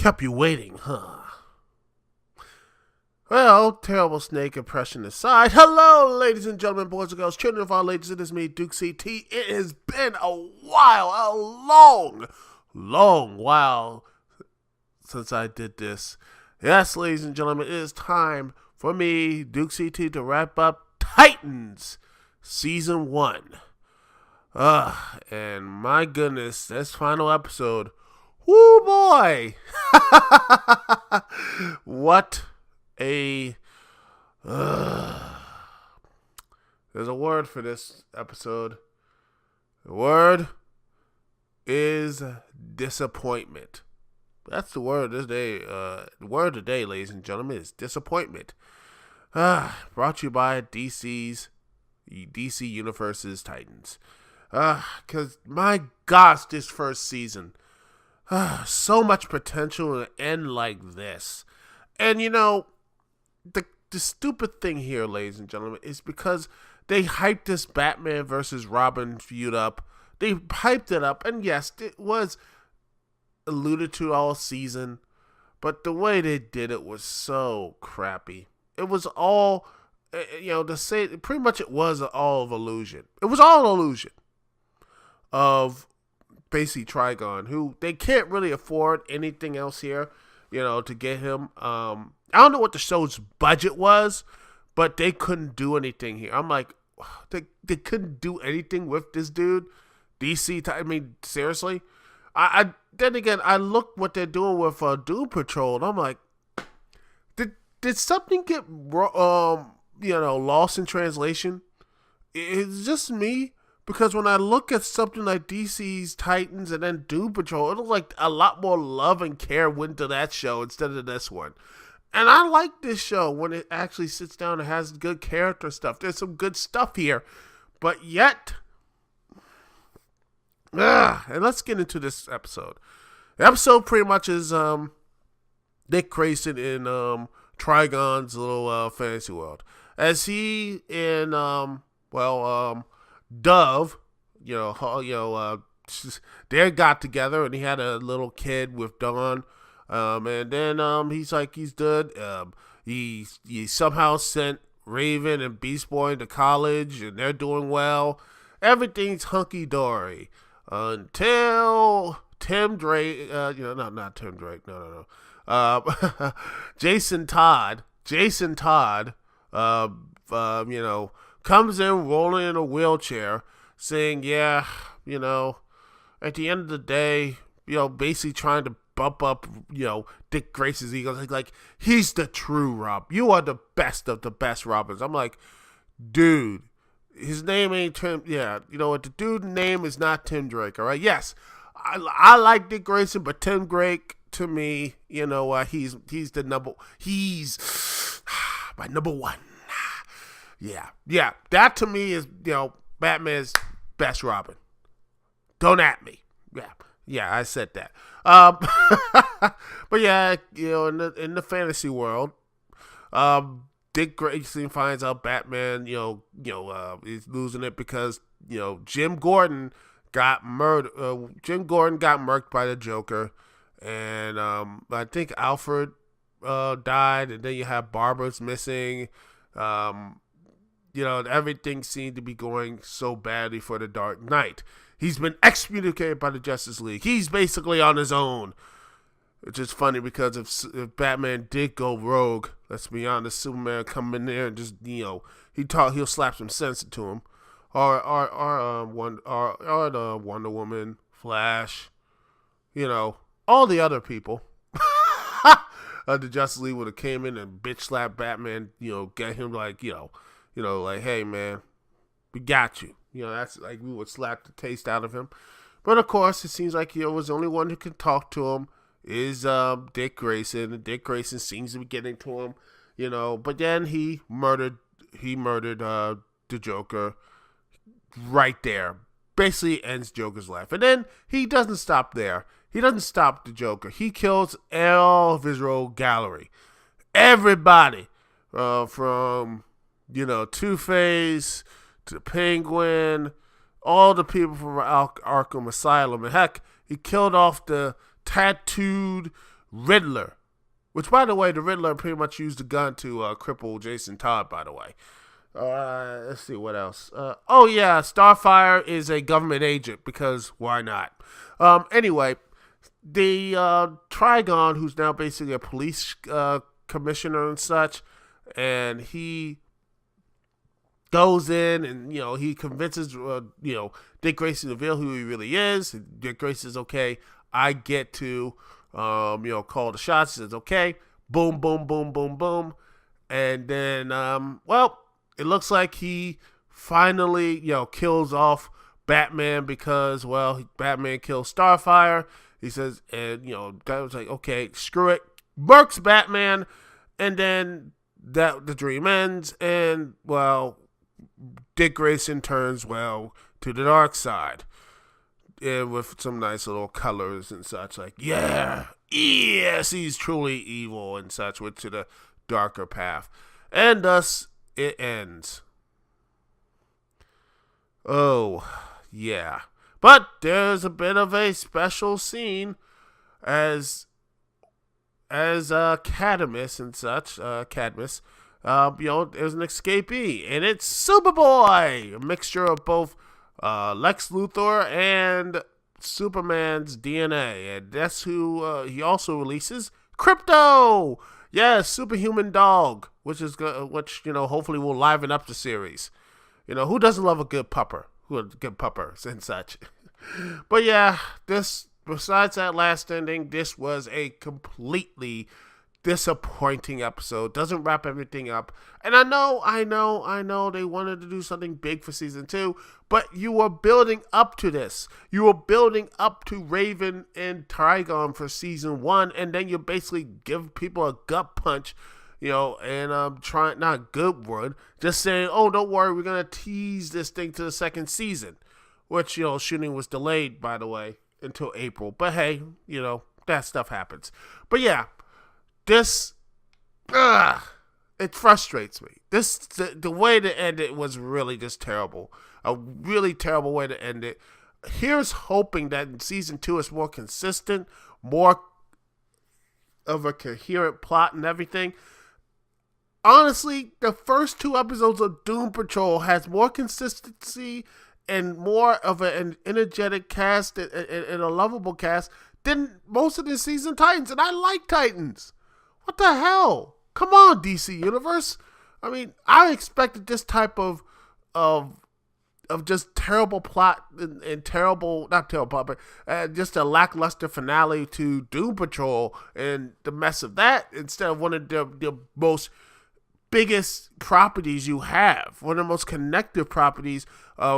Kept you waiting, huh? Well, terrible snake impression aside. Hello, ladies and gentlemen, boys and girls, children of all ages. It is me, Duke CT. It has been a while, a long while since I did this. Yes, ladies and gentlemen, it is time for me, Duke CT, to wrap up Titans Season 1. And my goodness, this final episode, whoo boy! What a... There's a word for this episode. The word is disappointment. That's the word this day. The word today, ladies and gentlemen, is disappointment. Brought to you by DC Universe's Titans. Because my gosh, this first season, so much potential to end like this. And you know, the stupid thing here, ladies and gentlemen, is because they hyped this Batman versus Robin feud up. They hyped it up, and yes, it was alluded to all season, but the way they did it was so crappy. It was all, to say, pretty much it was all of illusion. It was all illusion of basically Trigon, who they can't really afford anything else here, to get him. I don't know what the show's budget was, but they couldn't do anything here. I'm like, they couldn't do anything with this dude. DC, I mean, seriously? I then again, I look what they're doing with Doom Patrol, and I'm like, did something get lost in translation? It's just me, because when I look at something like DC's Titans and then Doom Patrol, it looks like a lot more love and care went into that show instead of this one. And I like this show when it actually sits down and has good character stuff. There's some good stuff here, but yet. And let's get into this episode. The episode pretty much is Dick Grayson in Trigon's little fantasy world. As he and Dove, they got together and he had a little kid with Dawn. And then he's like, he's good. He somehow sent Raven and Beast Boy to college, and they're doing well. Everything's hunky dory until Tim Drake. Not Tim Drake. No. Jason Todd. Comes in rolling in a wheelchair, saying, at the end of the day, basically trying to bump up, Dick Grayson's ego. Like, he's the true Rob. You are the best of the best Robins. I'm like, dude, his name ain't Tim. Yeah, you know what? The dude's name is not Tim Drake, all right? Yes, I like Dick Grayson, but Tim Drake, to me, he's my number one. Yeah, that to me is, Batman's best Robin. Don't at me. Yeah, I said that. But yeah, in the fantasy world, Dick Grayson finds out Batman, is losing it because, Jim Gordon got murdered. Jim Gordon got murked by the Joker, and I think Alfred died, and then you have Barbara's missing. Everything seemed to be going so badly for the Dark Knight. He's been excommunicated by the Justice League. He's basically on his own. Which is funny because if Batman did go rogue, let's be honest, Superman come in there and just, he'll slap some sense into him. Or the Wonder Woman, Flash, all the other people. The Justice League would have came in and bitch slapped Batman, get him like, like, hey man, we got you. That's like we would slap the taste out of him. But of course, it seems like was the only one who can talk to him is Dick Grayson. And Dick Grayson seems to be getting to him, But then he murdered the Joker right there. Basically ends Joker's life. And then he doesn't stop there. He doesn't stop the Joker. He kills all of his rogue gallery. Everybody, from Two-Face to Penguin, all the people from Arkham Asylum. And heck, he killed off the tattooed Riddler. Which, by the way, the Riddler pretty much used a gun to cripple Jason Todd, by the way. Let's see what else. Starfire is a government agent because why not? Anyway, the Trigon, who's now basically a police commissioner and such, and he goes in and, he convinces, Dick Grayson to reveal who he really is. Dick Grayson's okay. I get to, call the shots. He says, okay. Boom, boom, boom, boom, boom. And then, it looks like he finally, kills off Batman because, Batman kills Starfire. He says, and, guy was like, okay, screw it. Murks Batman. And then the dream ends. And, Dick Grayson turns, to the dark side. And with some nice little colors and such, like, yes, he's truly evil and such, went to the darker path. And thus, it ends. Oh, yeah. But there's a bit of a special scene as Cadmus and such, Cadmus, there's an escapee, and it's Superboy, a mixture of both Lex Luthor and Superman's DNA, and that's who he also releases. Krypto, superhuman dog, which hopefully will liven up the series. Who doesn't love a good pupper? Good puppers and such. But besides that last ending, this was a completely disappointing episode. Doesn't wrap everything up. And I know they wanted to do something big for season 2, but you were building up to this. You were building up to Raven and Trigon for season 1, and then you basically give people a gut punch, and trying, not good word, just saying, oh, don't worry, we're going to tease this thing to the second season, which, shooting was delayed, by the way, until April. But hey, that stuff happens. But this, it frustrates me. The way to end it was really just terrible. A really terrible way to end it. Here's hoping that in season 2 it's more consistent, more of a coherent plot and everything. Honestly, the first 2 episodes of Doom Patrol has more consistency and more of an energetic cast and a lovable cast than most of the season Titans. And I like Titans. What the hell? Come on, DC Universe. I mean, I expected this type of just terrible plot and terrible, not terrible, but just a lackluster finale to Doom Patrol and the mess of that instead of one of the most biggest properties you have, one of the most connective properties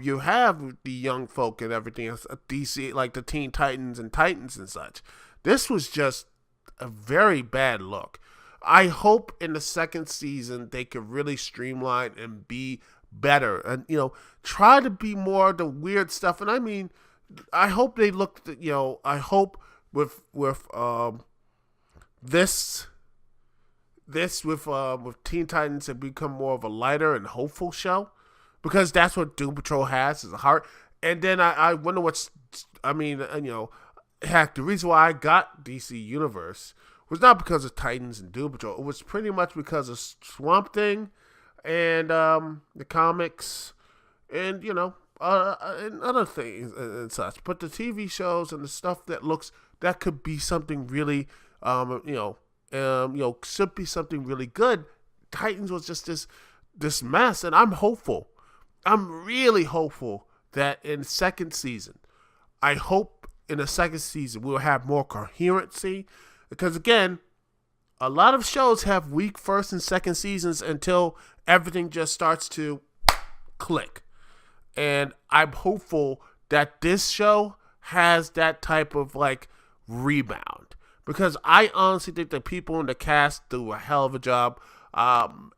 you have with the young folk and everything else, DC, like the Teen Titans and Titans and such. This was just a very bad look. I hope in the second season they could really streamline and be better and, try to be more of the weird stuff. And I mean, I hope they look, I hope with this with Teen Titans have become more of a lighter and hopeful show, because that's what Doom Patrol has, is a heart. And then I wonder heck, the reason why I got DC Universe was not because of Titans and Doom Patrol. It was pretty much because of Swamp Thing and the comics and, and other things and such. But the TV shows and the stuff that could be something really, should be something really good. Titans was just this mess, and I'm hopeful. I'm really hopeful that in the second season, we'll have more coherency, because again, a lot of shows have weak first and second seasons until everything just starts to click. And I'm hopeful that this show has that type of rebound, because I honestly think the people in the cast do a hell of a job.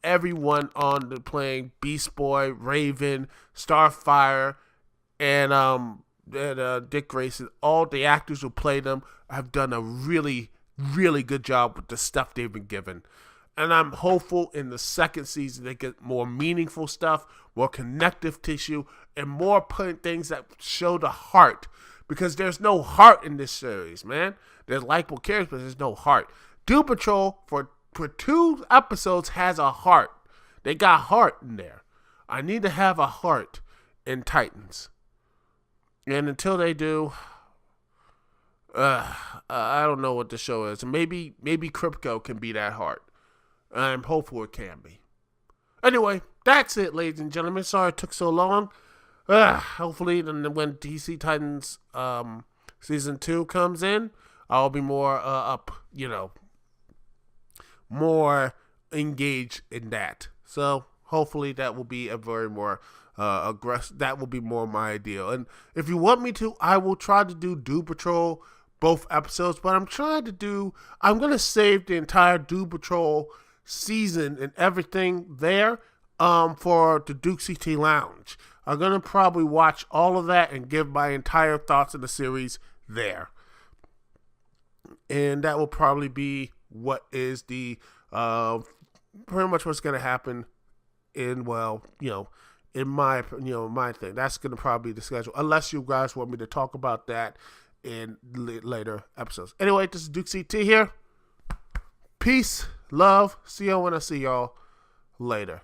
Everyone on the playing Beast Boy, Raven, Starfire, and Dick Grayson, all the actors who play them have done a really, really good job with the stuff they've been given. And I'm hopeful in the second season they get more meaningful stuff, more connective tissue, and more putting things that show the heart. because there's no heart in this series, man. There's likable characters, but there's no heart. Doom Patrol for 2 episodes has a heart. They got heart in there. I need to have a heart in Titans. And until they do, I don't know what the show is. Maybe Crypto can be that heart. I'm hopeful it can be. Anyway, that's it, ladies and gentlemen. Sorry it took so long. Hopefully, when DC Titans season 2 comes in, I'll be more more engaged in that. So hopefully that will be a very more aggressive. That will be more my ideal. And if you want me to, I will try to do Doom Patrol both episodes. But I'm gonna save the entire Doom Patrol season and everything there for the Duke CT Lounge. I'm gonna probably watch all of that and give my entire thoughts of the series there. And that will probably be what is the pretty much what's gonna happen in my thing. That's gonna probably be the schedule, unless you guys want me to talk about that in later episodes. Anyway, this is Duke CT here. Peace, love. See y'all when I see y'all later.